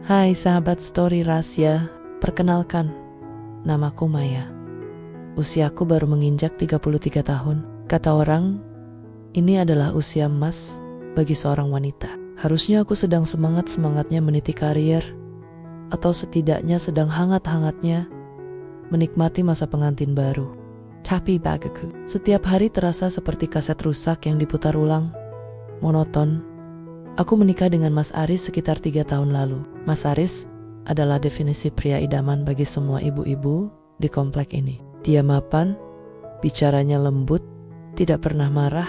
Hai sahabat story rahasia, perkenalkan, namaku Maya. Usiaku baru menginjak 33 tahun. Kata orang, ini adalah usia emas bagi seorang wanita. Harusnya aku sedang semangat-semangatnya meniti karier, atau setidaknya sedang hangat-hangatnya menikmati masa pengantin baru. Tapi bagiku, setiap hari terasa seperti kaset rusak yang diputar ulang, monoton. Aku menikah dengan Mas Aris sekitar 3 tahun lalu. Mas Aris adalah definisi pria idaman bagi semua ibu-ibu di komplek ini. Dia mapan, bicaranya lembut, tidak pernah marah,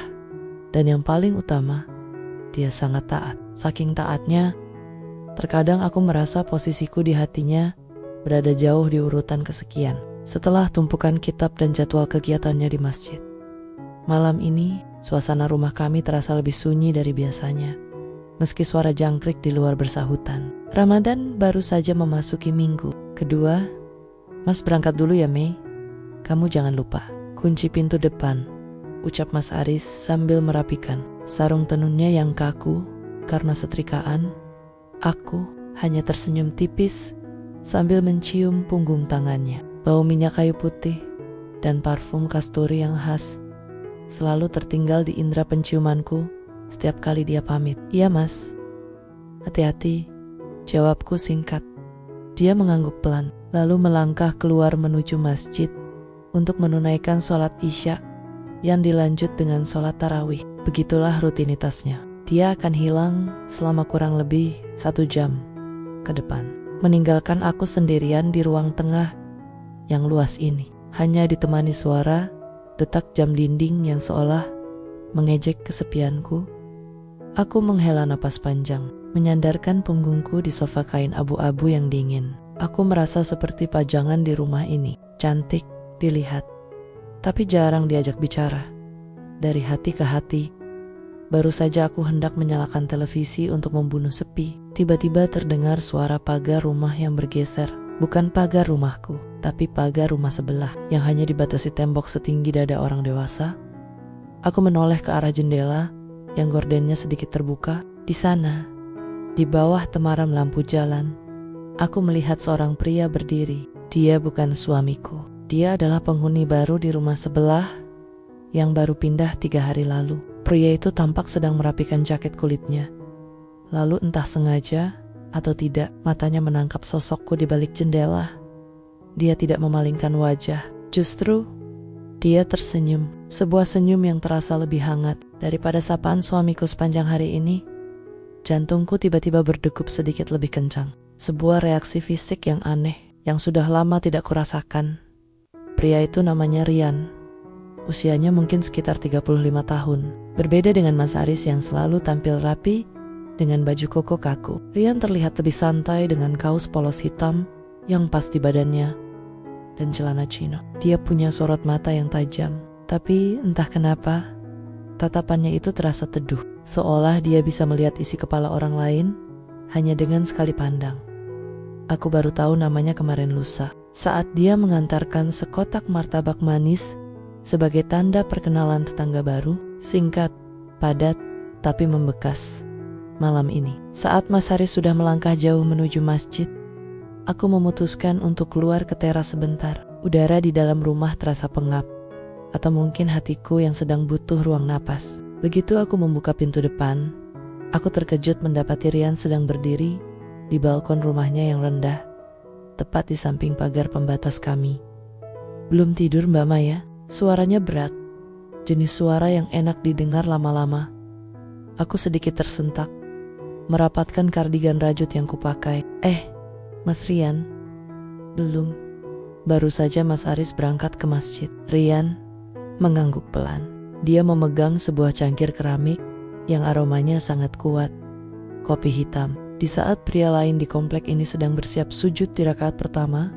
dan yang paling utama, dia sangat taat. Saking taatnya, terkadang aku merasa posisiku di hatinya berada jauh di urutan kesekian. Setelah tumpukan kitab dan jadwal kegiatannya di masjid, malam ini suasana rumah kami terasa lebih sunyi dari biasanya. Meski suara jangkrik di luar bersahutan. Ramadan baru saja memasuki minggu kedua. Mas berangkat dulu ya Mei. Kamu jangan lupa kunci pintu depan, ucap Mas Aris sambil merapikan sarung tenunnya yang kaku karena setrikaan. Aku hanya tersenyum tipis sambil mencium punggung tangannya. Bau minyak kayu putih dan parfum kasturi yang khas selalu tertinggal di indera penciumanku setiap kali dia pamit. Iya mas, hati-hati, jawabku singkat. Dia mengangguk pelan, lalu melangkah keluar menuju masjid untuk menunaikan sholat isya yang dilanjut dengan sholat tarawih. Begitulah rutinitasnya. Dia akan hilang selama kurang lebih 1 jam ke depan, meninggalkan aku sendirian di ruang tengah yang luas ini. Hanya ditemani suara detak jam dinding yang seolah mengejek kesepianku. Aku menghela napas panjang, menyandarkan punggungku di sofa kain abu-abu yang dingin. Aku merasa seperti pajangan di rumah ini, cantik dilihat, tapi jarang diajak bicara. Dari hati ke hati, baru saja aku hendak menyalakan televisi untuk membunuh sepi. Tiba-tiba terdengar suara pagar rumah yang bergeser. Bukan pagar rumahku, tapi pagar rumah sebelah yang hanya dibatasi tembok setinggi dada orang dewasa. Aku menoleh ke arah jendela yang gordennya sedikit terbuka. Di sana, di bawah temaram lampu jalan, aku melihat seorang pria berdiri. Dia bukan suamiku. Dia adalah penghuni baru di rumah sebelah yang baru pindah 3 hari lalu. Pria itu tampak sedang merapikan jaket kulitnya. Lalu entah sengaja atau tidak, matanya menangkap sosokku di balik jendela. Dia tidak memalingkan wajah. Justru dia tersenyum, sebuah senyum yang terasa lebih hangat daripada sapaan suamiku sepanjang hari ini. Jantungku tiba-tiba berdegup sedikit lebih kencang. Sebuah reaksi fisik yang aneh, yang sudah lama tidak kurasakan. Pria itu namanya Rian. Usianya mungkin sekitar 35 tahun. Berbeda dengan Mas Aris yang selalu tampil rapi dengan baju koko kaku. Rian terlihat lebih santai dengan kaos polos hitam yang pas di badannya dan celana chino. Dia punya sorot mata yang tajam, tapi entah kenapa tatapannya itu terasa teduh, seolah dia bisa melihat isi kepala orang lain hanya dengan sekali pandang. Aku baru tahu namanya kemarin lusa, saat dia mengantarkan sekotak martabak manis sebagai tanda perkenalan tetangga baru. Singkat, padat, tapi membekas. Malam ini, saat Mas Haris sudah melangkah jauh menuju masjid, aku memutuskan untuk keluar ke teras sebentar. Udara di dalam rumah terasa pengap, atau mungkin hatiku yang sedang butuh ruang napas. Begitu aku membuka pintu depan, aku terkejut mendapati Rian sedang berdiri di balkon rumahnya yang rendah, tepat di samping pagar pembatas kami. Belum tidur Mbak Maya? Suaranya berat, jenis suara yang enak didengar lama-lama. Aku sedikit tersentak, merapatkan kardigan rajut yang kupakai. Mas Rian? Belum. Baru saja Mas Aris berangkat ke masjid. Rian mengangguk pelan. Dia memegang sebuah cangkir keramik yang aromanya sangat kuat. Kopi hitam. Di saat pria lain di komplek ini sedang bersiap sujud di rakaat pertama,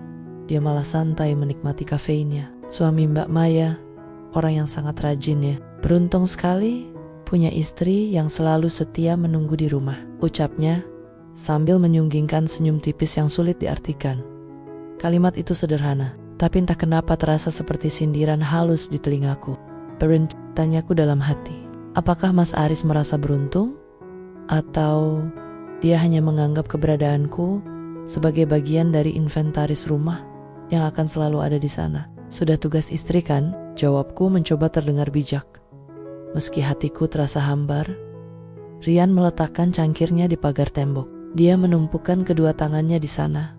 dia malah santai menikmati kafeinnya. Suami Mbak Maya, orang yang sangat rajin ya. Beruntung sekali punya istri yang selalu setia menunggu di rumah, ucapnya sambil menyunggingkan senyum tipis yang sulit diartikan. Kalimat itu sederhana, tapi entah kenapa terasa seperti sindiran halus di telingaku. Berhenti, tanyaku dalam hati. Apakah Mas Aris merasa beruntung? Atau dia hanya menganggap keberadaanku sebagai bagian dari inventaris rumah yang akan selalu ada di sana. Sudah tugas istri kan? Jawabku mencoba terdengar bijak. Meski hatiku terasa hambar, Rian meletakkan cangkirnya di pagar tembok. Dia menumpukan kedua tangannya di sana,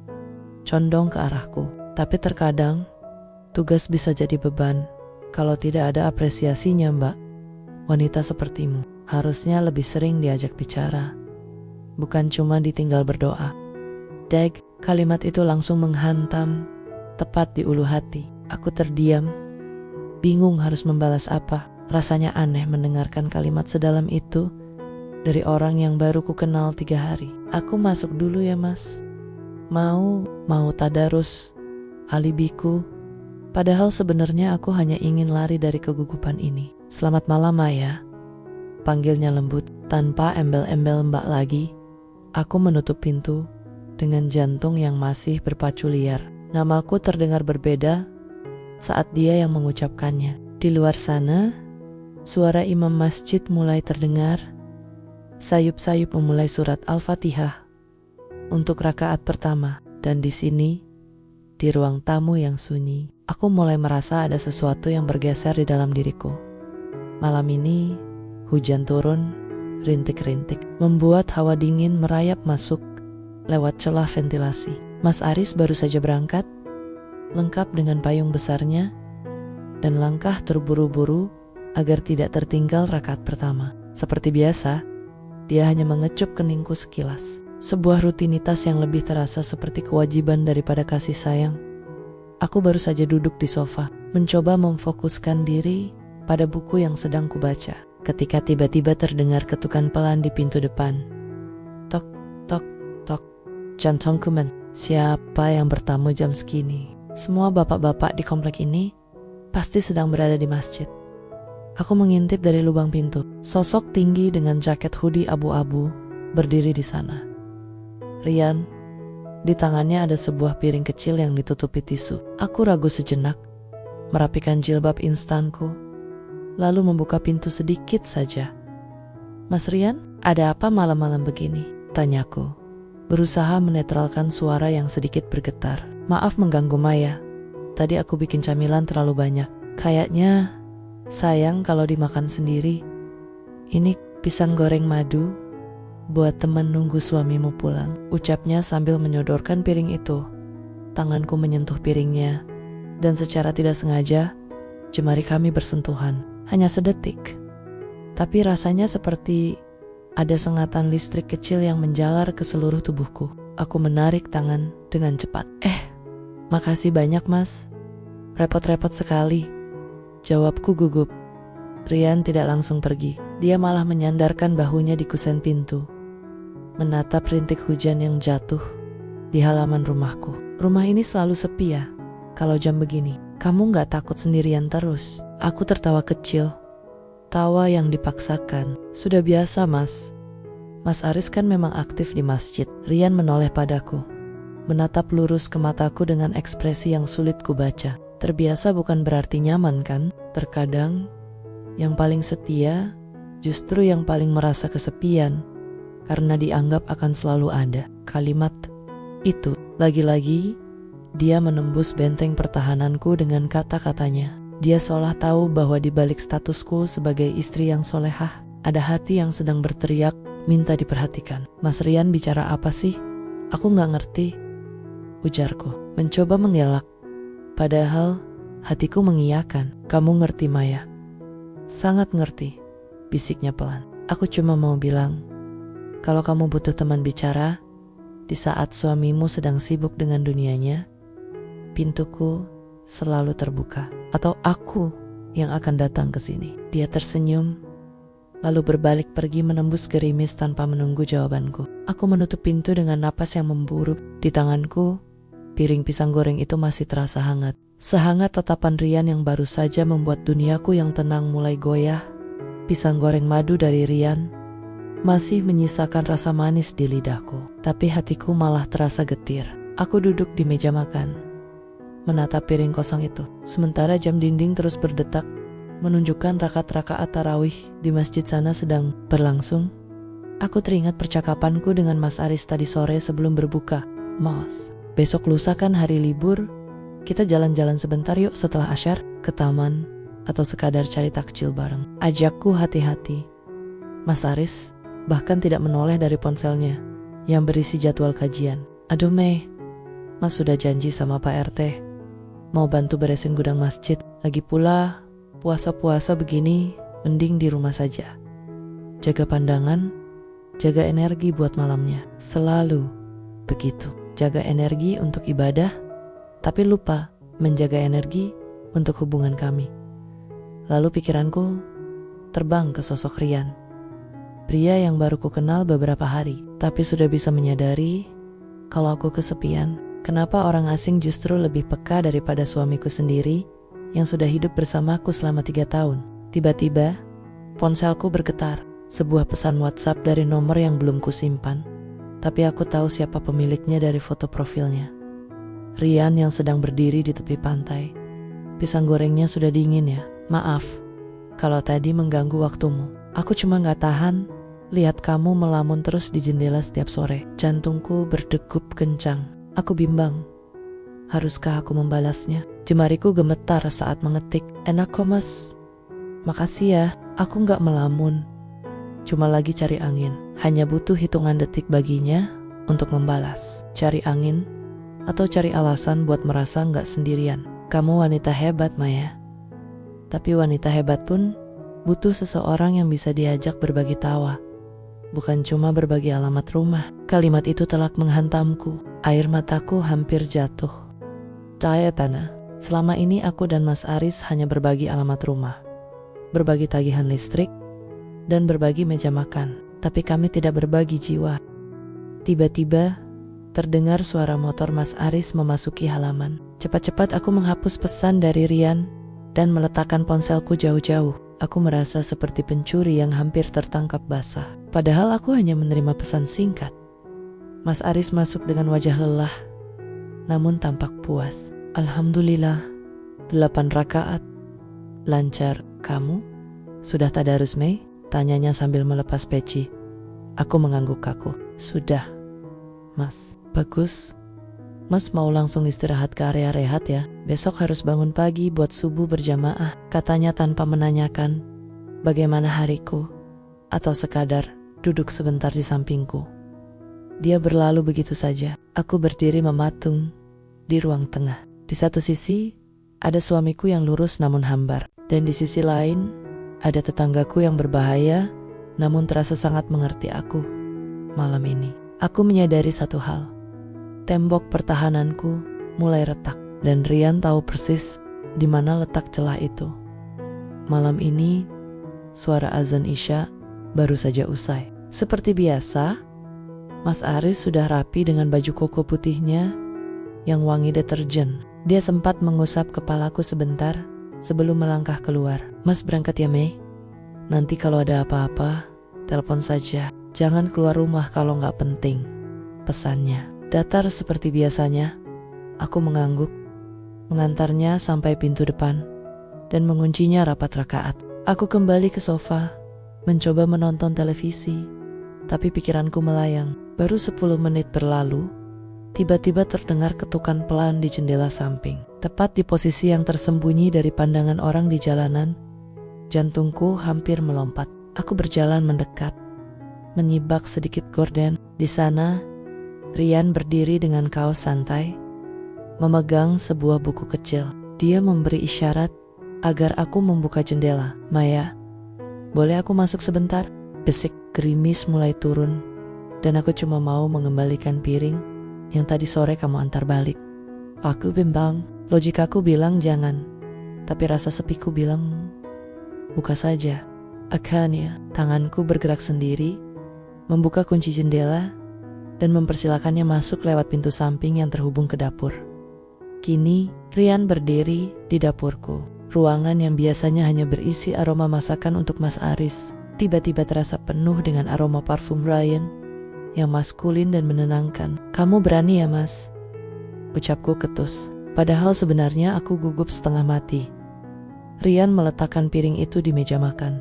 condong ke arahku. Tapi terkadang, tugas bisa jadi beban kalau tidak ada apresiasinya, Mbak. Wanita sepertimu harusnya lebih sering diajak bicara, bukan cuma ditinggal berdoa. Dag, kalimat itu langsung menghantam tepat di ulu hati. Aku terdiam, bingung harus membalas apa. Rasanya aneh mendengarkan kalimat sedalam itu dari orang yang baru ku kenal 3 hari. Aku masuk dulu ya mas. Mau tadarus alibiku. Padahal sebenarnya aku hanya ingin lari dari kegugupan ini. Selamat malam Maya, panggilnya lembut. Tanpa embel-embel mbak lagi, aku menutup pintu dengan jantung yang masih berpacu liar. Namaku terdengar berbeda saat dia yang mengucapkannya. Di luar sana, suara imam masjid mulai terdengar. Sayup-sayup memulai surat Al-Fatihah untuk rakaat pertama. Dan di sini, di ruang tamu yang sunyi, aku mulai merasa ada sesuatu yang bergeser di dalam diriku. Malam ini, hujan turun, rintik-rintik, membuat hawa dingin merayap masuk lewat celah ventilasi. Mas Aris baru saja berangkat, lengkap dengan payung besarnya, dan langkah terburu-buru agar tidak tertinggal rakaat pertama. Seperti biasa, dia hanya mengecup keningku sekilas. Sebuah rutinitas yang lebih terasa seperti kewajiban daripada kasih sayang. Aku baru saja duduk di sofa, mencoba memfokuskan diri pada buku yang sedang kubaca, ketika tiba-tiba terdengar ketukan pelan di pintu depan. Tok, tok, tok. Jantungku siapa yang bertamu jam segini? Semua bapak-bapak di komplek ini pasti sedang berada di masjid. Aku mengintip dari lubang pintu. Sosok tinggi dengan jaket hoodie abu-abu berdiri di sana. Rian, di tangannya ada sebuah piring kecil yang ditutupi tisu. Aku ragu sejenak, merapikan jilbab instanku, lalu membuka pintu sedikit saja. Mas Rian, ada apa malam-malam begini? Tanyaku, berusaha menetralkan suara yang sedikit bergetar. Maaf mengganggu Maya, tadi aku bikin camilan terlalu banyak. Kayaknya sayang kalau dimakan sendiri. Ini pisang goreng madu buat teman nunggu suamimu pulang, ucapnya sambil menyodorkan piring itu. Tanganku menyentuh piringnya, dan secara tidak sengaja, jemari kami bersentuhan. Hanya sedetik, tapi rasanya seperti ada sengatan listrik kecil yang menjalar ke seluruh tubuhku. Aku menarik tangan dengan cepat. Makasih banyak mas, repot-repot sekali, jawabku gugup. Rian tidak langsung pergi. Dia malah menyandarkan bahunya di kusen pintu, menatap rintik hujan yang jatuh di halaman rumahku. Rumah ini selalu sepi ya kalau jam begini. Kamu gak takut sendirian terus? Aku tertawa kecil, tawa yang dipaksakan. Sudah biasa mas. Mas Aris kan memang aktif di masjid. Rian menoleh padaku, menatap lurus ke mataku dengan ekspresi yang sulit kubaca. Terbiasa bukan berarti nyaman kan? Terkadang yang paling setia justru yang paling merasa kesepian, karena dianggap akan selalu ada. Kalimat itu, lagi-lagi, dia menembus benteng pertahananku dengan kata-katanya. Dia seolah tahu bahwa di balik statusku sebagai istri yang solehah, ada hati yang sedang berteriak, minta diperhatikan. Mas Rian bicara apa sih? Aku gak ngerti, ujarku, mencoba mengelak. Padahal, hatiku mengiyakan. Kamu ngerti Maya? Sangat ngerti, bisiknya pelan. Aku cuma mau bilang, kalau kamu butuh teman bicara, di saat suamimu sedang sibuk dengan dunianya, pintuku selalu terbuka. Atau aku yang akan datang ke sini. Dia tersenyum, lalu berbalik pergi menembus gerimis tanpa menunggu jawabanku. Aku menutup pintu dengan napas yang memburu. Di tanganku, piring pisang goreng itu masih terasa hangat. Sehangat tatapan Rian yang baru saja membuat duniaku yang tenang mulai goyah. Pisang goreng madu dari Rian masih menyisakan rasa manis di lidahku, tapi hatiku malah terasa getir. Aku duduk di meja makan, menatap piring kosong itu, sementara jam dinding terus berdetak, menunjukkan rakaat-rakaat tarawih di masjid sana sedang berlangsung. Aku teringat percakapanku dengan Mas Aris tadi sore sebelum berbuka. Mas, besok lusa kan hari libur. Kita jalan-jalan sebentar yuk setelah asyar, ke taman, atau sekadar cari takjil bareng. Ajakku hati-hati. Mas Aris bahkan tidak menoleh dari ponselnya yang berisi jadwal kajian. Aduh Mei, Mas sudah janji sama Pak RT mau bantu beresin gudang masjid. Lagi pula puasa-puasa begini mending di rumah saja. Jaga pandangan, jaga energi buat malamnya. Selalu begitu. Jaga energi untuk ibadah, tapi lupa menjaga energi untuk hubungan kami. Lalu pikiranku terbang ke sosok Rian. Pria yang baru ku kenal beberapa hari, tapi sudah bisa menyadari kalau aku kesepian. Kenapa orang asing justru lebih peka daripada suamiku sendiri yang sudah hidup bersamaku selama 3 tahun. Tiba-tiba, ponselku bergetar. Sebuah pesan WhatsApp dari nomor yang belum kusimpan. Tapi aku tahu siapa pemiliknya dari foto profilnya. Rian yang sedang berdiri di tepi pantai. Pisang gorengnya sudah dingin ya. Maaf kalau tadi mengganggu waktumu. Aku cuma gak tahan lihat kamu melamun terus di jendela setiap sore. Jantungku berdegup kencang. Aku bimbang. Haruskah aku membalasnya? Jemariku gemetar saat mengetik. Enak kok mas. Makasih ya, aku gak melamun. Cuma lagi cari angin. Hanya butuh hitungan detik baginya untuk membalas. Cari angin atau cari alasan buat merasa gak sendirian. Kamu wanita hebat Maya. Tapi wanita hebat pun butuh seseorang yang bisa diajak berbagi tawa. Bukan cuma berbagi alamat rumah. Kalimat itu telak menghantamku. Air mataku hampir jatuh. Tayabana. Selama ini aku dan Mas Aris hanya berbagi alamat rumah, berbagi tagihan listrik, dan berbagi meja makan. Tapi kami tidak berbagi jiwa. Tiba-tiba terdengar suara motor Mas Aris memasuki halaman. Cepat-cepat aku menghapus pesan dari Rian dan meletakkan ponselku jauh-jauh. Aku merasa seperti pencuri yang hampir tertangkap basah. Padahal aku hanya menerima pesan singkat. Mas Aris masuk dengan wajah lelah, namun tampak puas. Alhamdulillah, 8 rakaat. Lancar. Kamu? Sudah tadarus Mei? Tanyanya sambil melepas peci. Aku mengangguk kaku. Sudah, Mas. Bagus. Mas mau langsung istirahat ke area rehat ya. Besok harus bangun pagi buat subuh berjamaah. Katanya tanpa menanyakan bagaimana hariku, atau sekadar duduk sebentar di sampingku. Dia berlalu begitu saja. Aku berdiri mematung di ruang tengah. Di satu sisi ada suamiku yang lurus namun hambar, dan di sisi lain ada tetanggaku yang berbahaya, namun terasa sangat mengerti aku. Malam ini, aku menyadari satu hal. Tembok pertahananku mulai retak, dan Rian tahu persis di mana letak celah itu. Malam ini, suara azan Isya baru saja usai. Seperti biasa, Mas Aris sudah rapi dengan baju koko putihnya yang wangi deterjen. Dia sempat mengusap kepalaku sebentar sebelum melangkah keluar. Mas berangkat ya Mei. Nanti kalau ada apa-apa, telepon saja. Jangan keluar rumah kalau nggak penting. Pesannya. Datar seperti biasanya, aku mengangguk, mengantarnya sampai pintu depan, dan menguncinya rapat rakaat. Aku kembali ke sofa, mencoba menonton televisi, tapi pikiranku melayang. Baru 10 menit berlalu, tiba-tiba terdengar ketukan pelan di jendela samping. Tepat di posisi yang tersembunyi dari pandangan orang di jalanan, jantungku hampir melompat. Aku berjalan mendekat, menyibak sedikit gorden. Di sana, Rian berdiri dengan kaos santai, memegang sebuah buku kecil. Dia memberi isyarat agar aku membuka jendela. Maya, boleh aku masuk sebentar? Besik. Gerimis mulai turun, dan aku cuma mau mengembalikan piring yang tadi sore kamu antar balik. Aku bimbang. Logikaku bilang jangan, tapi rasa sepiku bilang buka saja. Akhirnya tanganku bergerak sendiri, membuka kunci jendela dan mempersilakannya masuk lewat pintu samping yang terhubung ke dapur. Kini Rian berdiri di dapurku. Ruangan yang biasanya hanya berisi aroma masakan untuk Mas Aris tiba-tiba terasa penuh dengan aroma parfum Ryan yang maskulin dan menenangkan. Kamu berani ya Mas? Ucapku ketus. Padahal sebenarnya aku gugup setengah mati. Rian meletakkan piring itu di meja makan,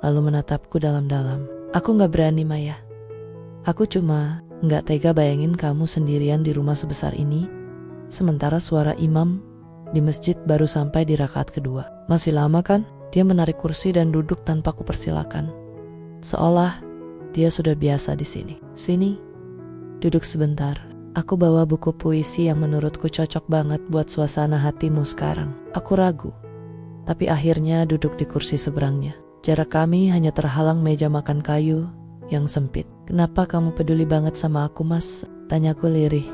lalu menatapku dalam-dalam. Aku gak berani Maya. Aku cuma Nggak tega bayangin kamu sendirian di rumah sebesar ini, sementara suara imam di masjid baru sampai di rakaat kedua. Masih lama kan? Dia menarik kursi dan duduk tanpa kupersilakan. Seolah dia sudah biasa di sini. Sini, duduk sebentar. Aku bawa buku puisi yang menurutku cocok banget buat suasana hatimu sekarang. Aku ragu, tapi akhirnya duduk di kursi seberangnya. Jarak kami hanya terhalang meja makan kayu yang sempit. Kenapa kamu peduli banget sama aku, Mas? Tanyaku lirih.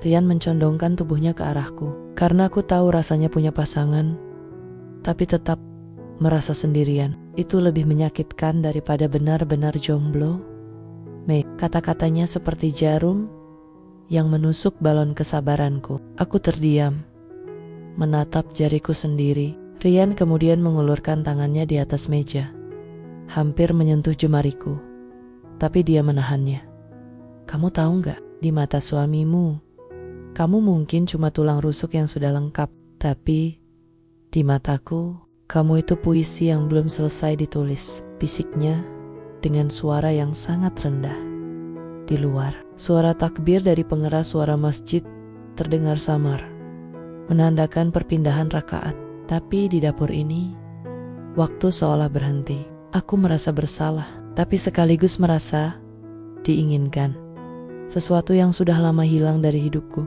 Rian mencondongkan tubuhnya ke arahku. Karena aku tahu rasanya punya pasangan, tapi tetap merasa sendirian. Itu lebih menyakitkan daripada benar-benar jomblo. Mei, kata-katanya seperti jarum yang menusuk balon kesabaranku. Aku terdiam, menatap jariku sendiri. Rian kemudian mengulurkan tangannya di atas meja, hampir menyentuh jemariku, tapi dia menahannya. Kamu tahu gak, di mata suamimu, kamu mungkin cuma tulang rusuk yang sudah lengkap, tapi di mataku, kamu itu puisi yang belum selesai ditulis, bisiknya dengan suara yang sangat rendah. Di luar, suara takbir dari pengeras suara masjid terdengar samar, menandakan perpindahan rakaat. Tapi di dapur ini, waktu seolah berhenti. Aku merasa bersalah, tapi sekaligus merasa diinginkan. Sesuatu yang sudah lama hilang dari hidupku.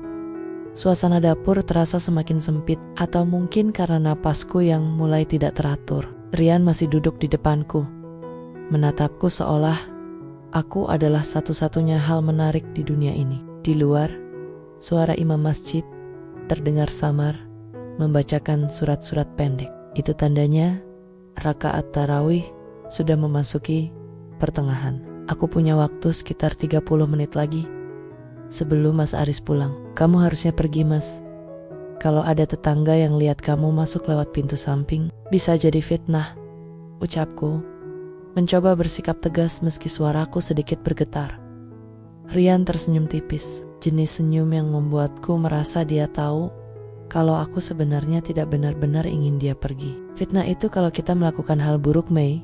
Suasana dapur terasa semakin sempit, atau mungkin karena napasku yang mulai tidak teratur. Rian masih duduk di depanku, menatapku seolah aku adalah satu-satunya hal menarik di dunia ini. Di luar, suara imam masjid terdengar samar, membacakan surat-surat pendek. Itu tandanya rakaat tarawih sudah memasuki pertengahan. Aku punya waktu sekitar 30 menit lagi sebelum Mas Aris pulang. Kamu harusnya pergi, Mas. Kalau ada tetangga yang lihat kamu masuk lewat pintu samping, bisa jadi fitnah, ucapku, mencoba bersikap tegas meski suaraku sedikit bergetar. Rian tersenyum tipis, jenis senyum yang membuatku merasa dia tahu kalau aku sebenarnya tidak benar-benar ingin dia pergi. Fitnah itu kalau kita melakukan hal buruk, Mei.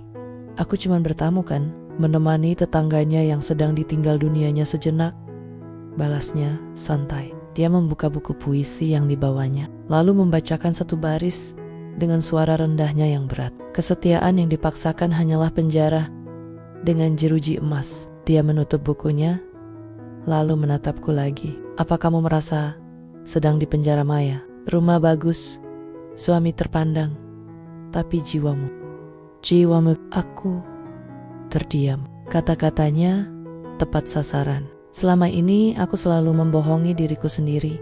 Aku cuma bertamu kan, menemani tetangganya yang sedang ditinggal dunianya sejenak. Balasnya santai. Dia membuka buku puisi yang dibawanya, lalu membacakan satu baris dengan suara rendahnya yang berat. Kesetiaan yang dipaksakan hanyalah penjara dengan jeruji emas. Dia menutup bukunya, lalu menatapku lagi. Apa kamu merasa sedang di penjara maya? Rumah bagus, suami terpandang, tapi jiwamu. Aku terdiam. Kata-katanya tepat sasaran. Selama ini aku selalu membohongi diriku sendiri.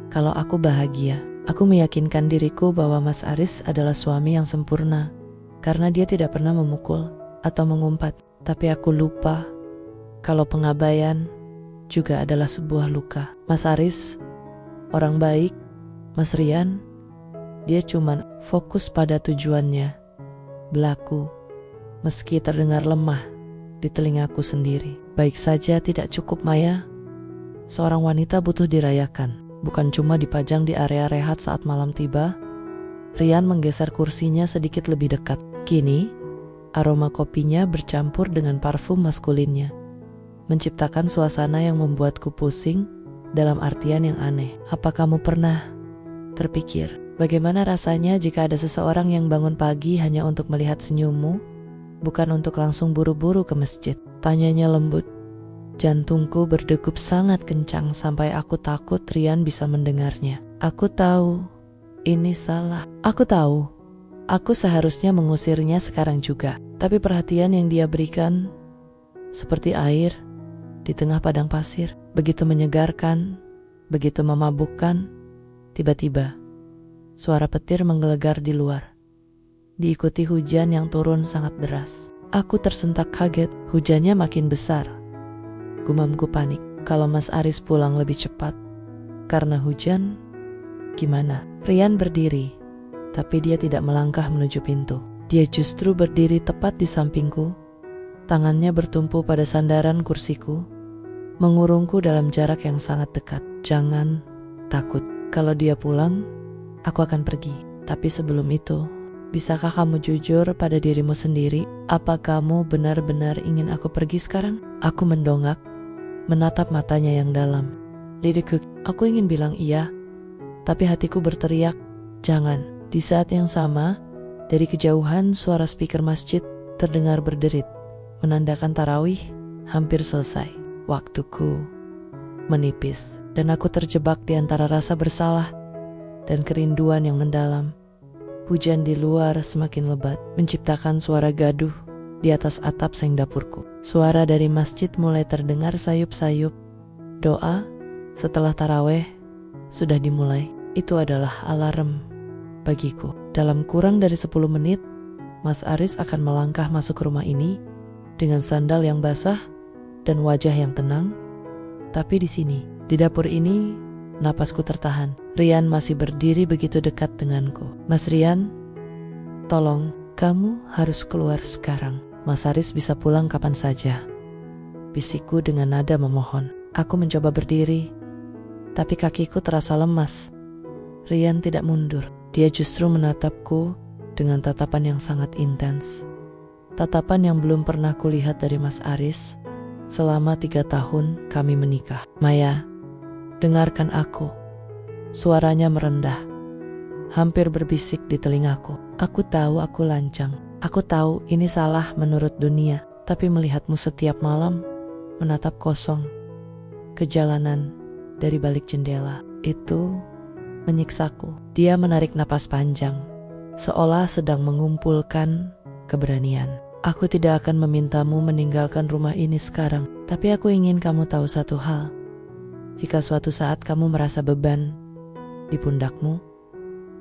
Kalau aku bahagia, aku meyakinkan diriku bahwa Mas Aris adalah suami yang sempurna, karena dia tidak pernah memukul atau mengumpat. Tapi aku lupa kalau pengabaian juga adalah sebuah luka. Mas Aris orang baik. Mas Rian, dia cuma fokus pada tujuannya, belaku, meski terdengar lemah di telingaku sendiri. Baik saja tidak cukup, Maya. Seorang wanita butuh dirayakan, bukan cuma dipajang di area rehat saat malam tiba. Rian menggeser kursinya sedikit lebih dekat. Kini, aroma kopinya bercampur dengan parfum maskulinnya, menciptakan suasana yang membuatku pusing dalam artian yang aneh. Apa kamu pernah terpikir, bagaimana rasanya jika ada seseorang yang bangun pagi hanya untuk melihat senyummu, bukan untuk langsung buru-buru ke masjid? Tanyanya lembut. Jantungku berdegup sangat kencang sampai aku takut Rian bisa mendengarnya. Aku tahu, ini salah. Aku tahu, aku seharusnya mengusirnya sekarang juga. Tapi perhatian yang dia berikan, seperti air di tengah padang pasir, begitu menyegarkan, begitu memabukkan. Tiba-tiba, suara petir menggelegar di luar, diikuti hujan yang turun sangat deras. Aku tersentak kaget, hujannya makin besar. Gumamku panik, kalau Mas Aris pulang lebih cepat karena hujan, gimana? Rian berdiri, tapi dia tidak melangkah menuju pintu. Dia justru berdiri tepat di sampingku, tangannya bertumpu pada sandaran kursiku, mengurungku dalam jarak yang sangat dekat. Jangan takut. Kalau dia pulang, aku akan pergi. Tapi sebelum itu, bisakah kamu jujur pada dirimu sendiri? Apa kamu benar-benar ingin aku pergi sekarang? Aku mendongak, menatap matanya yang dalam. Lidikku, aku ingin bilang iya, tapi hatiku berteriak, jangan. Di saat yang sama, dari kejauhan suara speaker masjid terdengar berderit, menandakan tarawih hampir selesai. Waktuku menipis, dan aku terjebak di antara rasa bersalah dan kerinduan yang mendalam. Hujan di luar semakin lebat, menciptakan suara gaduh di atas atap seng dapurku. Suara dari masjid mulai terdengar sayup-sayup. Doa setelah taraweh sudah dimulai. Itu adalah alarm bagiku. Dalam kurang dari 10 menit, Mas Aris akan melangkah masuk rumah ini dengan sandal yang basah dan wajah yang tenang. Tapi di sini, di dapur ini, napasku tertahan. Rian masih berdiri begitu dekat denganku. Mas Rian, tolong, kamu harus keluar sekarang. Mas Aris bisa pulang kapan saja, bisikku dengan nada memohon. Aku mencoba berdiri, tapi kakiku terasa lemas. Rian tidak mundur. Dia justru menatapku dengan tatapan yang sangat intens. Tatapan yang belum pernah kulihat dari Mas Aris selama 3 tahun kami menikah. Maya, dengarkan aku. Suaranya merendah, hampir berbisik di telingaku. Aku tahu aku lancang. Aku tahu ini salah menurut dunia. Tapi melihatmu setiap malam, menatap kosong ke jalanan dari balik jendela, itu menyiksaku. Dia menarik napas panjang, seolah sedang mengumpulkan keberanian. Aku tidak akan memintamu meninggalkan rumah ini sekarang, tapi aku ingin kamu tahu satu hal. Jika suatu saat kamu merasa beban di pundakmu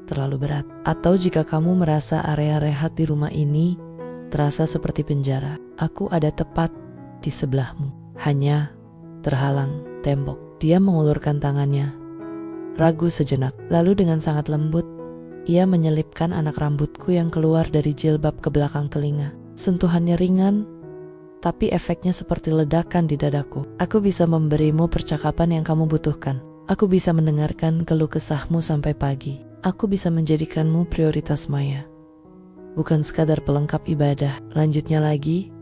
terlalu berat, atau jika kamu merasa area rehat di rumah ini terasa seperti penjara, aku ada tepat di sebelahmu. Hanya terhalang tembok. Dia mengulurkan tangannya, ragu sejenak, lalu dengan sangat lembut, ia menyelipkan anak rambutku yang keluar dari jilbab ke belakang telinga. Sentuhannya ringan, tapi efeknya seperti ledakan di dadaku. Aku bisa memberimu percakapan yang kamu butuhkan. Aku bisa mendengarkan keluh kesahmu sampai pagi. Aku bisa menjadikanmu prioritas Maya, bukan sekadar pelengkap ibadah. Lanjutnya lagi,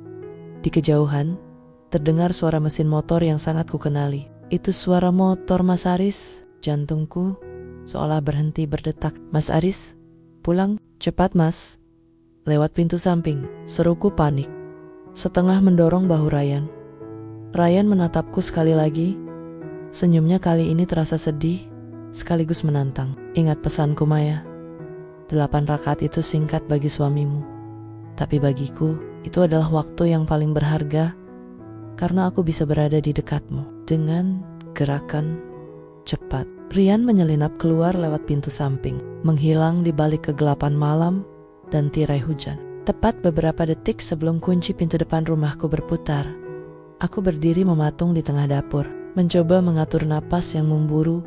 di kejauhan, terdengar suara mesin motor yang sangat kukenali. Itu suara motor Mas Aris. Jantungku seolah berhenti berdetak. Mas Aris, pulang, cepat Mas. Lewat pintu samping, seruku panik, setengah mendorong bahu Ryan. Ryan menatapku sekali lagi. Senyumnya kali ini terasa sedih, sekaligus menantang. Ingat pesanku Maya, 8 rakaat itu singkat bagi suamimu, tapi bagiku itu adalah waktu yang paling berharga, karena aku bisa berada di dekatmu. Dengan gerakan cepat, Rian menyelinap keluar lewat pintu samping, menghilang di balik kegelapan malam dan tirai hujan. Tepat beberapa detik sebelum kunci pintu depan rumahku berputar, aku berdiri mematung di tengah dapur, mencoba mengatur napas yang memburu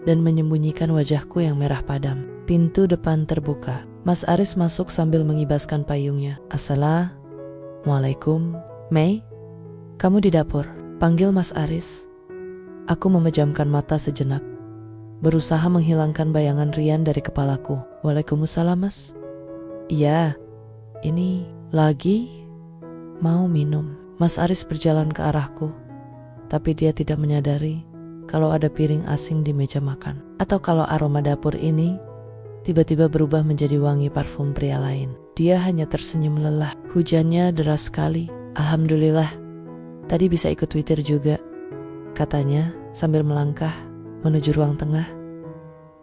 dan menyembunyikan wajahku yang merah padam. Pintu depan terbuka. Mas Aris masuk sambil mengibaskan payungnya. Assalamualaikum. Mei, kamu di dapur? Panggil Mas Aris. Aku memejamkan mata sejenak, berusaha menghilangkan bayangan Rian dari kepalaku. Waalaikumsalam Mas. Iya, ini lagi mau minum. Mas Aris berjalan ke arahku, tapi dia tidak menyadari kalau ada piring asing di meja makan, atau kalau aroma dapur ini tiba-tiba berubah menjadi wangi parfum pria lain. Dia hanya tersenyum lelah. Hujannya deras sekali. Alhamdulillah, tadi bisa ikut witir juga, katanya sambil melangkah menuju ruang tengah.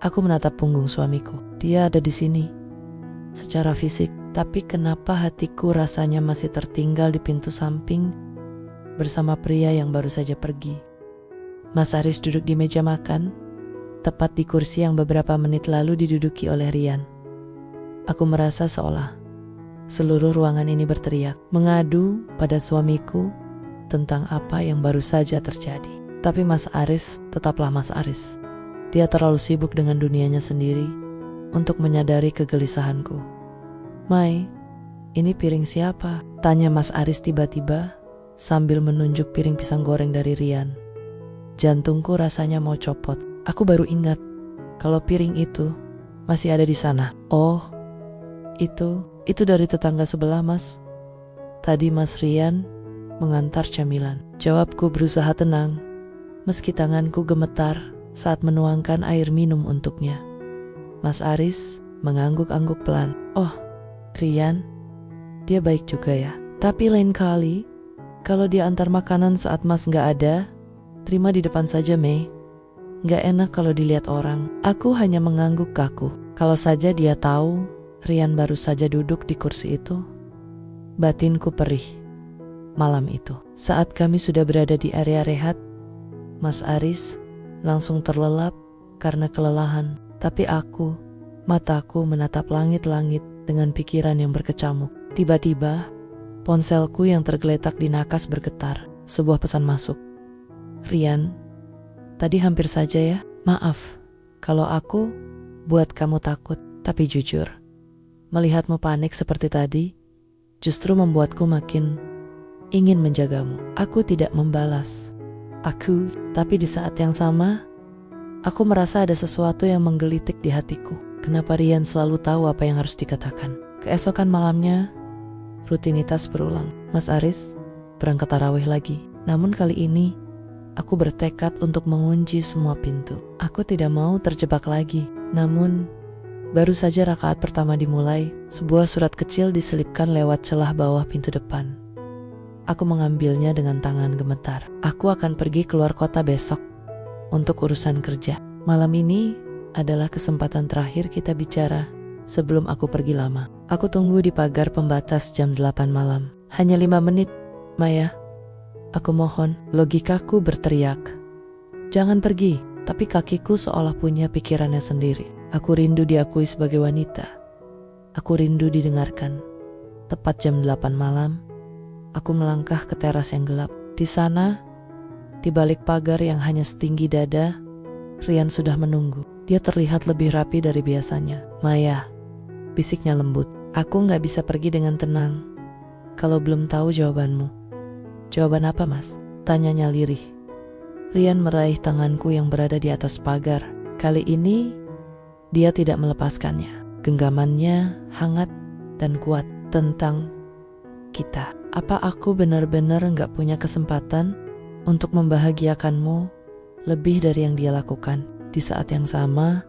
Aku menatap punggung suamiku. Dia ada di sini secara fisik, tapi kenapa hatiku rasanya masih tertinggal di pintu samping bersama pria yang baru saja pergi. Mas Aris duduk di meja makan, tepat di kursi yang beberapa menit lalu diduduki oleh Rian. Aku merasa seolah seluruh ruangan ini berteriak, mengadu pada suamiku tentang apa yang baru saja terjadi. Tapi Mas Aris tetaplah Mas Aris. Dia terlalu sibuk dengan dunianya sendiri untuk menyadari kegelisahanku. Mai, ini piring siapa? Tanya Mas Aris tiba-tiba sambil menunjuk piring pisang goreng dari Rian. Jantungku rasanya mau copot. Aku baru ingat kalau piring itu masih ada di sana. Oh, itu dari tetangga sebelah Mas. Tadi Mas Rian mengantar camilan. Jawabku berusaha tenang, meski tanganku gemetar saat menuangkan air minum untuknya. Mas Aris mengangguk-angguk pelan. Oh, Rian, dia baik juga ya. Tapi lain kali, kalau dia antar makanan saat Mas gak ada, terima di depan saja, Mei. Gak enak kalau dilihat orang. Aku hanya mengangguk kaku. Kalau saja dia tahu Rian baru saja duduk di kursi itu. Batinku perih. Malam itu, saat kami sudah berada di area rehat, Mas Aris langsung terlelap karena kelelahan. Tapi mataku menatap langit-langit dengan pikiran yang berkecamuk. Tiba-tiba, ponselku yang tergeletak di nakas bergetar. Sebuah pesan masuk. Rian, tadi hampir saja ya. Maaf kalau aku buat kamu takut. Tapi jujur, melihatmu panik seperti tadi justru membuatku makin ingin menjagamu. Aku tidak membalas. Tapi di saat yang sama, aku merasa ada sesuatu yang menggelitik di hatiku. Kenapa Rian selalu tahu apa yang harus dikatakan? Keesokan malamnya, rutinitas berulang. Mas Aris berangkat tarawih lagi. Namun kali ini, aku bertekad untuk mengunci semua pintu. Aku tidak mau terjebak lagi. Namun, baru saja rakaat pertama dimulai, sebuah surat kecil diselipkan lewat celah bawah pintu depan. Aku mengambilnya dengan tangan gemetar. Aku akan pergi keluar kota besok untuk urusan kerja. Malam ini adalah kesempatan terakhir kita bicara sebelum aku pergi lama. Aku tunggu di pagar pembatas jam 8 malam. Hanya 5 menit, Maya. Aku mohon. Logikaku berteriak, jangan pergi. Tapi kakiku seolah punya pikirannya sendiri. Aku rindu diakui sebagai wanita. Aku rindu didengarkan. Tepat jam 8 malam, aku melangkah ke teras yang gelap. Di sana, di balik pagar yang hanya setinggi dada, Rian sudah menunggu. Dia terlihat lebih rapi dari biasanya. Maya, bisiknya lembut. Aku gak bisa pergi dengan tenang kalau belum tahu jawabanmu. Jawaban apa, Mas? Tanyanya lirih. Rian meraih tanganku yang berada di atas pagar. Kali ini, dia tidak melepaskannya. Genggamannya hangat dan kuat. Tentang kita. Apa aku benar-benar gak punya kesempatan untuk membahagiakanmu lebih dari yang dia lakukan? Di saat yang sama,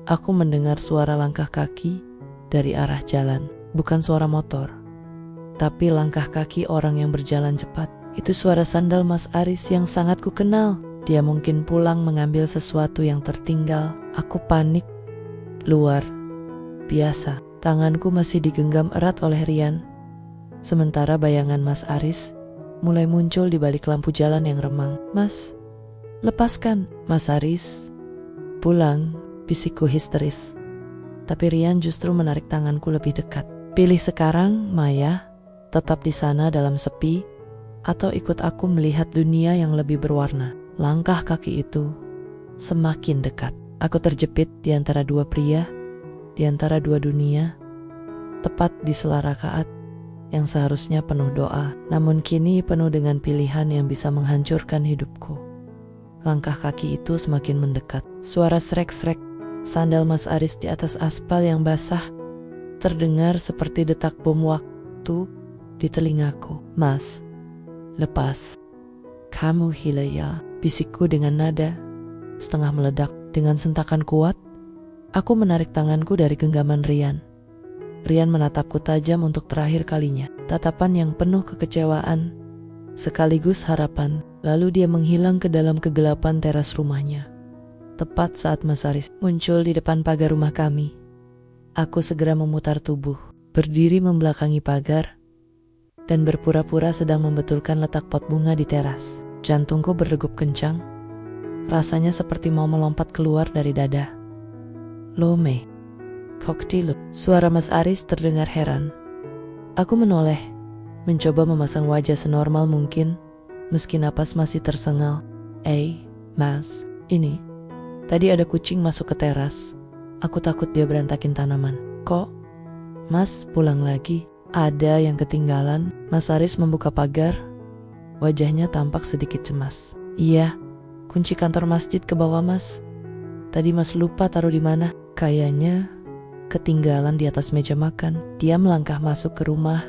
aku mendengar suara langkah kaki dari arah jalan. Bukan suara motor, tapi langkah kaki orang yang berjalan cepat. Itu suara sandal Mas Aris yang sangat ku kenal. Dia mungkin pulang mengambil sesuatu yang tertinggal. Aku panik. Luar biasa. Tanganku masih digenggam erat oleh Rian. Sementara bayangan Mas Aris mulai muncul di balik lampu jalan yang remang. Mas, lepaskan. Mas Aris, pulang, bisikku histeris. Tapi Rian justru menarik tanganku lebih dekat. Pilih sekarang, Maya. Tetap di sana dalam sepi, atau ikut aku melihat dunia yang lebih berwarna. Langkah kaki itu semakin dekat. Aku terjepit di antara dua pria, di antara dua dunia, tepat di sela rakaat yang seharusnya penuh doa, namun kini penuh dengan pilihan yang bisa menghancurkan hidupku. Langkah kaki itu semakin mendekat. Suara srek-srek sandal Mas Aris di atas aspal yang basah terdengar seperti detak bom waktu di telingaku. Mas, lepas. Kamu Hilaya, bisikku dengan nada setengah meledak. Dengan sentakan kuat, aku menarik tanganku dari genggaman Rian. Rian menatapku tajam untuk terakhir kalinya. Tatapan yang penuh kekecewaan sekaligus harapan. Lalu dia menghilang ke dalam kegelapan teras rumahnya. Tepat saat Mas Aris muncul di depan pagar rumah kami, aku segera memutar tubuh, berdiri membelakangi pagar, dan berpura-pura sedang membetulkan letak pot bunga di teras. Jantungku berdegup kencang, rasanya seperti mau melompat keluar dari dada. Lome, koktilu. Suara Mas Aris terdengar heran. Aku menoleh, mencoba memasang wajah senormal mungkin, meski napas masih tersengal. Mas, ini. Tadi ada kucing masuk ke teras. Aku takut dia berantakin tanaman. Kok? Mas pulang lagi? Ada yang ketinggalan? Mas Aris membuka pagar. Wajahnya tampak sedikit cemas. Iya, kunci kantor masjid ke bawah, Mas. Tadi Mas lupa taruh di mana? Kayaknya ketinggalan di atas meja makan. Dia melangkah masuk ke rumah,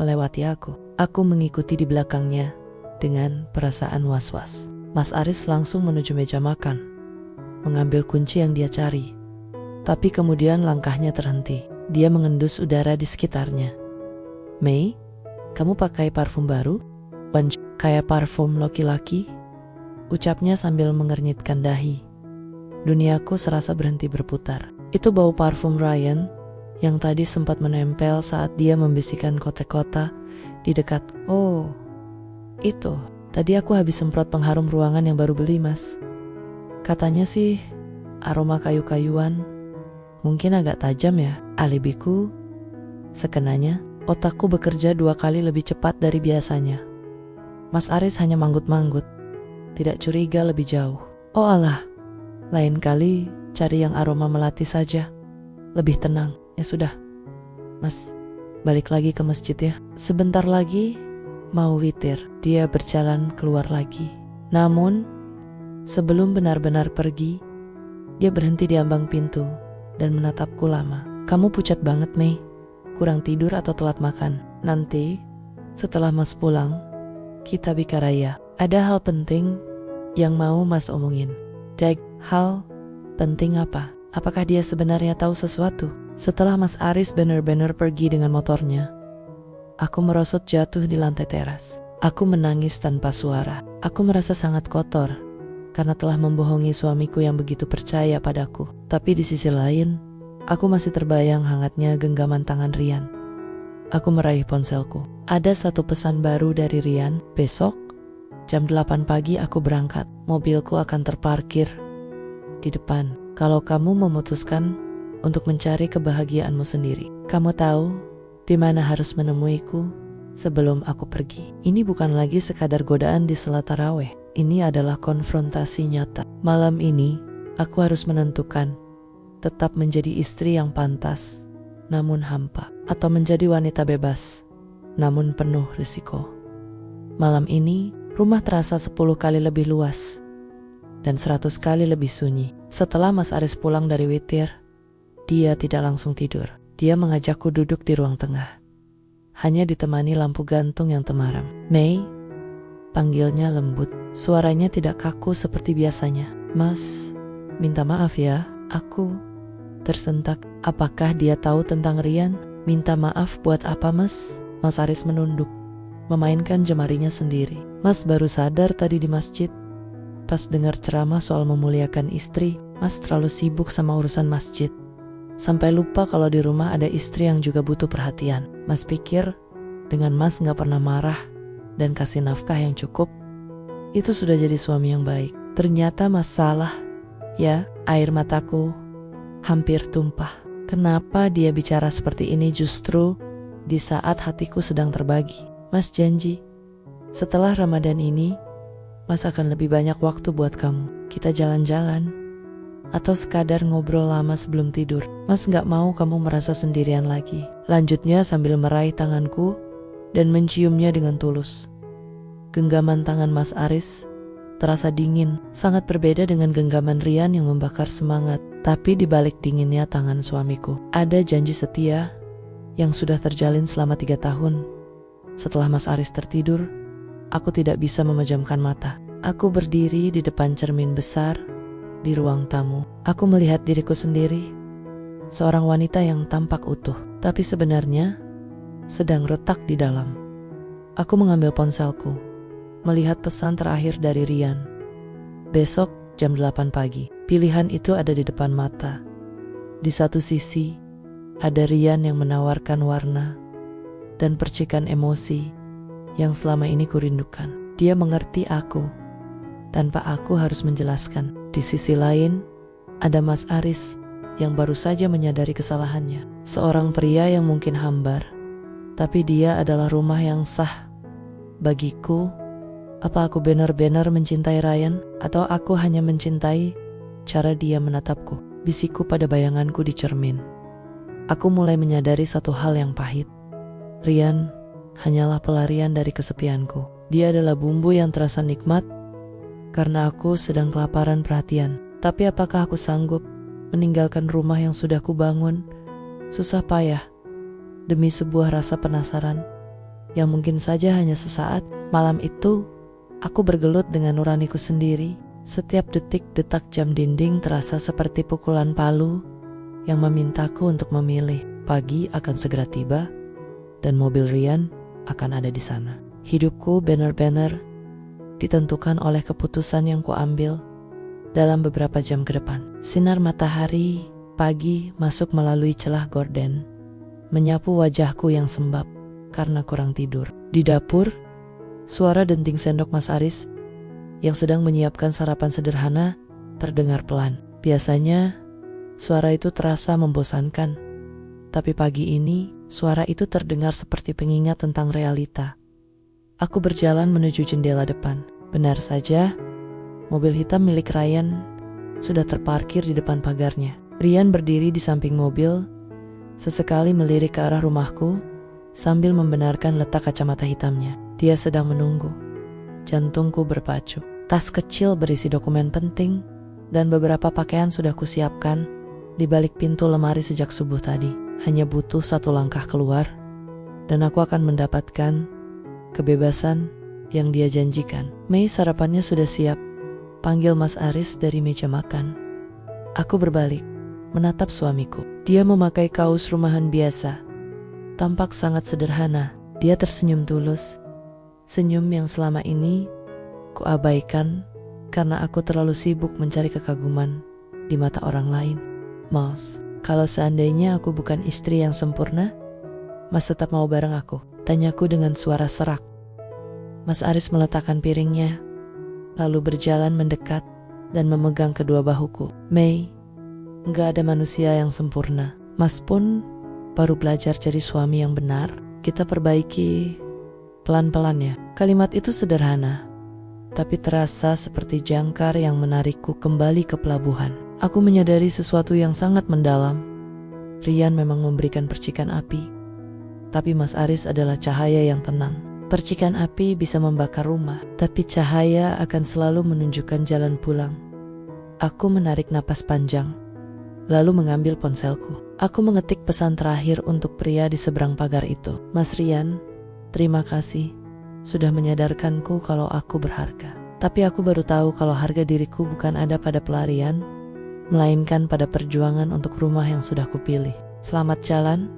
melewati aku. Aku mengikuti di belakangnya dengan perasaan was-was. Mas Aris langsung menuju meja makan, mengambil kunci yang dia cari. Tapi kemudian langkahnya terhenti. Dia mengendus udara di sekitarnya. Mei, kamu pakai parfum baru? Kayak parfum laki-laki? Ucapnya sambil mengernyitkan dahi. Duniaku serasa berhenti berputar. Itu bau parfum Ryan yang tadi sempat menempel saat dia membisikkan kote-kota di dekat. Oh, itu. Tadi aku habis semprot pengharum ruangan yang baru beli, Mas. Katanya sih aroma kayu-kayuan. Mungkin agak tajam ya. Alibiku, sekenanya otakku bekerja 2 kali lebih cepat dari biasanya. Mas Aris hanya manggut-manggut, tidak curiga lebih jauh. Oh alah, lain kali cari yang aroma melati saja, lebih tenang. Ya sudah, Mas, balik lagi ke masjid ya. Sebentar lagi mau witir. Dia berjalan keluar lagi. Namun, sebelum benar-benar pergi, dia berhenti di ambang pintu dan menatapku lama. Kamu pucat banget, Mei. Kurang tidur atau telat makan? Nanti, setelah Mas pulang, kita bicara ya. Ada hal penting yang mau Mas omongin. Jack, hal penting apa? Apakah dia sebenarnya tahu sesuatu? Setelah Mas Aris benar-benar pergi dengan motornya, aku merosot jatuh di lantai teras. Aku menangis tanpa suara. Aku merasa sangat kotor karena telah membohongi suamiku yang begitu percaya padaku. Tapi di sisi lain, aku masih terbayang hangatnya genggaman tangan Rian. Aku meraih ponselku. Ada satu pesan baru dari Rian. Besok, jam 8 pagi aku berangkat. Mobilku akan terparkir di depan. Kalau kamu memutuskan untuk mencari kebahagiaanmu sendiri, kamu tahu di mana harus menemuiku sebelum aku pergi. Ini bukan lagi sekadar godaan di sela tarawih. Ini adalah konfrontasi nyata. Malam ini, aku harus menentukan tetap menjadi istri yang pantas, namun hampa, atau menjadi wanita bebas, namun penuh risiko. Malam ini, rumah terasa 10 kali lebih luas dan 100 kali lebih sunyi. Setelah Mas Aris pulang dari witir, dia tidak langsung tidur. Dia mengajakku duduk di ruang tengah, hanya ditemani lampu gantung yang temaram. Mei, panggilnya lembut. Suaranya tidak kaku seperti biasanya. Mas, minta maaf ya, aku tersentak. Apakah dia tahu tentang Rian? Minta maaf buat apa, Mas? Mas Aris menunduk, memainkan jemarinya sendiri. Mas baru sadar tadi di masjid, pas dengar ceramah soal memuliakan istri. Mas terlalu sibuk sama urusan masjid, sampai lupa kalau di rumah ada istri yang juga butuh perhatian. Mas pikir dengan Mas gak pernah marah dan kasih nafkah yang cukup, itu sudah jadi suami yang baik. Ternyata Mas salah. Ya, air mataku hampir tumpah. Kenapa dia bicara seperti ini justru di saat hatiku sedang terbagi? Mas janji, setelah Ramadan ini, Mas akan lebih banyak waktu buat kamu. Kita jalan-jalan, atau sekadar ngobrol lama sebelum tidur. Mas gak mau kamu merasa sendirian lagi. Lanjutnya sambil meraih tanganku dan menciumnya dengan tulus. Genggaman tangan Mas Aris terasa dingin, sangat berbeda dengan genggaman Rian yang membakar semangat. Tapi di balik dinginnya tangan suamiku, ada janji setia yang sudah terjalin selama 3 tahun. Setelah Mas Aris tertidur, aku tidak bisa memejamkan mata. Aku berdiri di depan cermin besar di ruang tamu. Aku melihat diriku sendiri, seorang wanita yang tampak utuh, tapi sebenarnya sedang retak di dalam. Aku mengambil ponselku, melihat pesan terakhir dari Rian. Besok jam 8 pagi. Pilihan itu ada di depan mata. Di satu sisi, ada Rian yang menawarkan warna dan percikan emosi yang selama ini kurindukan. Dia mengerti aku tanpa aku harus menjelaskan. Di sisi lain, ada Mas Aris yang baru saja menyadari kesalahannya. Seorang pria yang mungkin hambar, tapi dia adalah rumah yang sah. Bagiku, apa aku benar-benar mencintai Ryan, atau aku hanya mencintai cara dia menatapku? Bisikku pada bayanganku di cermin. Aku mulai menyadari satu hal yang pahit. Rian hanyalah pelarian dari kesepianku. Dia adalah bumbu yang terasa nikmat karena aku sedang kelaparan perhatian. Tapi apakah aku sanggup meninggalkan rumah yang sudah kubangun susah payah demi sebuah rasa penasaran yang mungkin saja hanya sesaat. Malam itu, aku bergelut dengan nuraniku sendiri. Setiap detik detak jam dinding terasa seperti pukulan palu yang memintaku untuk memilih. Pagi akan segera tiba, dan mobil Rian akan ada di sana. Hidupku benar-benar ditentukan oleh keputusan yang kuambil dalam beberapa jam ke depan. Sinar matahari pagi masuk melalui celah gorden, menyapu wajahku yang sembab karena kurang tidur. Di dapur, suara denting sendok Mas Aris yang sedang menyiapkan sarapan sederhana terdengar pelan. Biasanya, suara itu terasa membosankan, tapi pagi ini suara itu terdengar seperti pengingat tentang realita. Aku berjalan menuju jendela depan. Benar saja, mobil hitam milik Ryan sudah terparkir di depan pagarnya. Rian berdiri di samping mobil, sesekali melirik ke arah rumahku sambil membenarkan letak kacamata hitamnya. Dia sedang menunggu. Jantungku berpacu. Tas kecil berisi dokumen penting dan beberapa pakaian sudah kusiapkan di balik pintu lemari sejak subuh tadi. Hanya butuh satu langkah keluar dan aku akan mendapatkan kebebasan yang dia janjikan. Mei, sarapannya sudah siap, panggil Mas Aris dari meja makan. Aku berbalik, menatap suamiku. Dia memakai kaos rumahan biasa, tampak sangat sederhana. Dia tersenyum tulus, senyum yang selama ini kuabaikan karena aku terlalu sibuk mencari kekaguman di mata orang lain. Mas, kalau seandainya aku bukan istri yang sempurna, Mas tetap mau bareng aku? Tanyaku dengan suara serak. Mas Aris meletakkan piringnya, lalu berjalan mendekat dan memegang kedua bahuku. Mei, gak ada manusia yang sempurna. Mas pun baru belajar jadi suami yang benar. Kita perbaiki pelan-pelan ya. Kalimat itu sederhana, tapi terasa seperti jangkar yang menarikku kembali ke pelabuhan. Aku menyadari sesuatu yang sangat mendalam. Rian memang memberikan percikan api, tapi Mas Aris adalah cahaya yang tenang. Percikan api bisa membakar rumah, tapi cahaya akan selalu menunjukkan jalan pulang. Aku menarik napas panjang, lalu mengambil ponselku. Aku mengetik pesan terakhir untuk pria di seberang pagar itu. Mas Rian, terima kasih sudah menyadarkanku kalau aku berharga. Tapi aku baru tahu kalau harga diriku bukan ada pada pelarian, melainkan pada perjuangan untuk rumah yang sudah kupilih. Selamat jalan.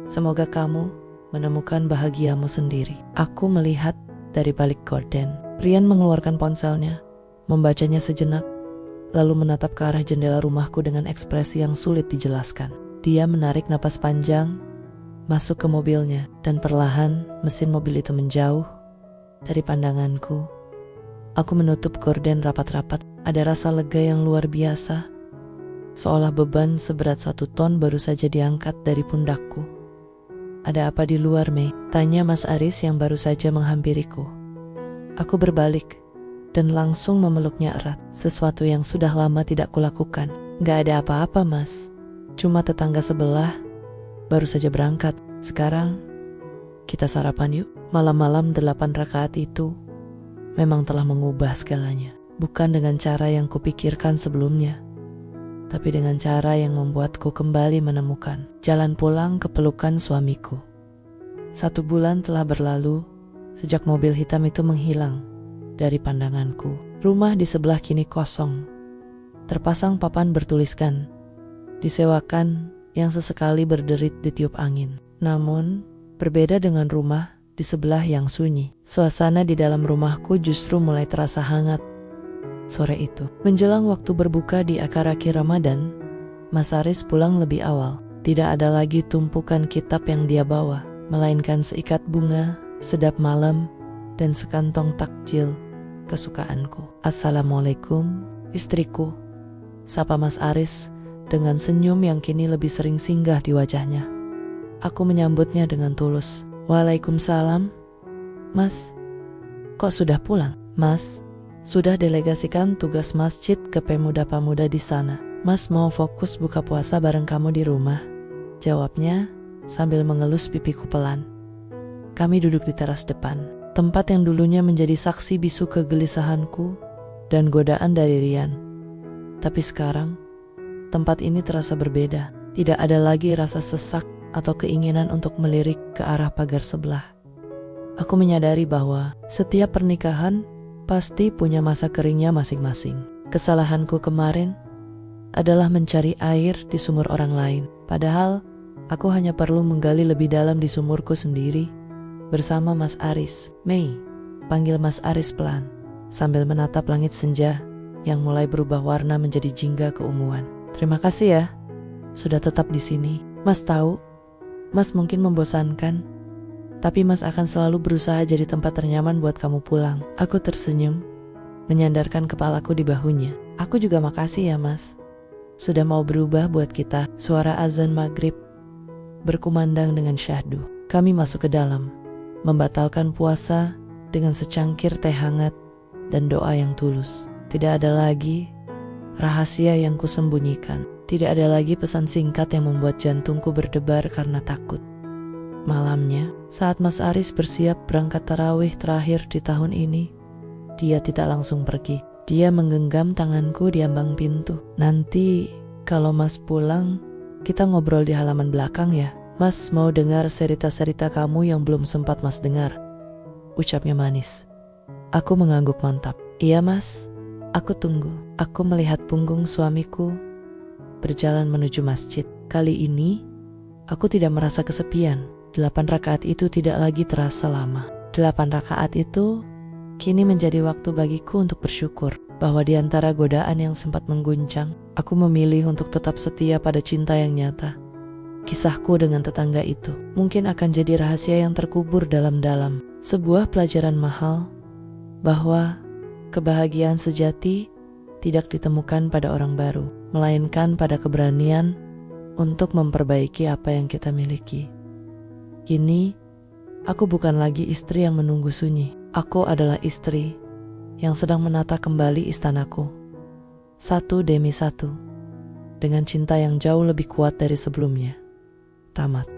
Semoga kamu menemukan bahagiamu sendiri. Aku melihat dari balik gorden. Rian mengeluarkan ponselnya, membacanya sejenak, lalu menatap ke arah jendela rumahku dengan ekspresi yang sulit dijelaskan. Dia menarik napas panjang, masuk ke mobilnya, dan perlahan mesin mobil itu menjauh dari pandanganku. Aku menutup gorden rapat-rapat. Ada rasa lega yang luar biasa, seolah beban seberat 1 ton baru saja diangkat dari pundakku. Ada apa di luar, Mei? Tanya Mas Aris yang baru saja menghampiriku. Aku berbalik dan langsung memeluknya erat, sesuatu yang sudah lama tidak kulakukan. Gak ada apa-apa, Mas. Cuma tetangga sebelah baru saja berangkat. Sekarang kita sarapan yuk. Malam-malam 8 rakaat itu memang telah mengubah segalanya. Bukan dengan cara yang kupikirkan sebelumnya, tapi dengan cara yang membuatku kembali menemukan jalan pulang ke pelukan suamiku. 1 bulan telah berlalu sejak mobil hitam itu menghilang dari pandanganku. Rumah di sebelah kini kosong. Terpasang papan bertuliskan, disewakan, yang sesekali berderit ditiup angin. Namun, berbeda dengan rumah di sebelah yang sunyi. Suasana di dalam rumahku justru mulai terasa hangat. Sore itu, menjelang waktu berbuka di akhir-akhir Ramadan, Mas Aris pulang lebih awal. Tidak ada lagi tumpukan kitab yang dia bawa, melainkan seikat bunga, sedap malam, dan sekantong takjil kesukaanku. Assalamualaikum, istriku, sapa Mas Aris dengan senyum yang kini lebih sering singgah di wajahnya. Aku menyambutnya dengan tulus. Waalaikumsalam. Mas, kok sudah pulang? Mas, sudah delegasikan tugas masjid ke pemuda-pemuda di sana. Mas mau fokus buka puasa bareng kamu di rumah, jawabnya sambil mengelus pipiku pelan. Kami duduk di teras depan, tempat yang dulunya menjadi saksi bisu kegelisahanku dan godaan dari Rian. Tapi sekarang, tempat ini terasa berbeda. Tidak ada lagi rasa sesak atau keinginan untuk melirik ke arah pagar sebelah. Aku menyadari bahwa setiap pernikahan pasti punya masa keringnya masing-masing. Kesalahanku kemarin adalah mencari air di sumur orang lain. Padahal aku hanya perlu menggali lebih dalam di sumurku sendiri bersama Mas Aris. Mei, panggil Mas Aris pelan, sambil menatap langit senja yang mulai berubah warna menjadi jingga keunguan. Terima kasih ya, sudah tetap di sini. Mas tahu, Mas mungkin membosankan, tapi Mas akan selalu berusaha jadi tempat ternyaman buat kamu pulang. Aku tersenyum, menyandarkan kepalaku di bahunya. Aku juga makasih ya Mas, sudah mau berubah buat kita. Suara azan maghrib berkumandang dengan syahdu. Kami masuk ke dalam, membatalkan puasa dengan secangkir teh hangat dan doa yang tulus. Tidak ada lagi rahasia yang kusembunyikan. Tidak ada lagi pesan singkat yang membuat jantungku berdebar karena takut. Malamnya, saat Mas Aris bersiap berangkat tarawih terakhir di tahun ini, dia tidak langsung pergi. Dia menggenggam tanganku di ambang pintu. Nanti kalau Mas pulang, kita ngobrol di halaman belakang ya. Mas mau dengar cerita-cerita kamu yang belum sempat Mas dengar, ucapnya manis. Aku mengangguk mantap. Iya Mas, aku tunggu. Aku melihat punggung suamiku berjalan menuju masjid. Kali ini, aku tidak merasa kesepian. 8 rakaat itu tidak lagi terasa lama. 8 rakaat itu kini menjadi waktu bagiku untuk bersyukur bahwa di antara godaan yang sempat mengguncang, aku memilih untuk tetap setia pada cinta yang nyata. Kisahku dengan tetangga itu mungkin akan jadi rahasia yang terkubur dalam-dalam. Sebuah pelajaran mahal bahwa kebahagiaan sejati tidak ditemukan pada orang baru, melainkan pada keberanian untuk memperbaiki apa yang kita miliki. Kini, aku bukan lagi istri yang menunggu sunyi. Aku adalah istri yang sedang menata kembali istanaku, satu demi satu, dengan cinta yang jauh lebih kuat dari sebelumnya. Tamat.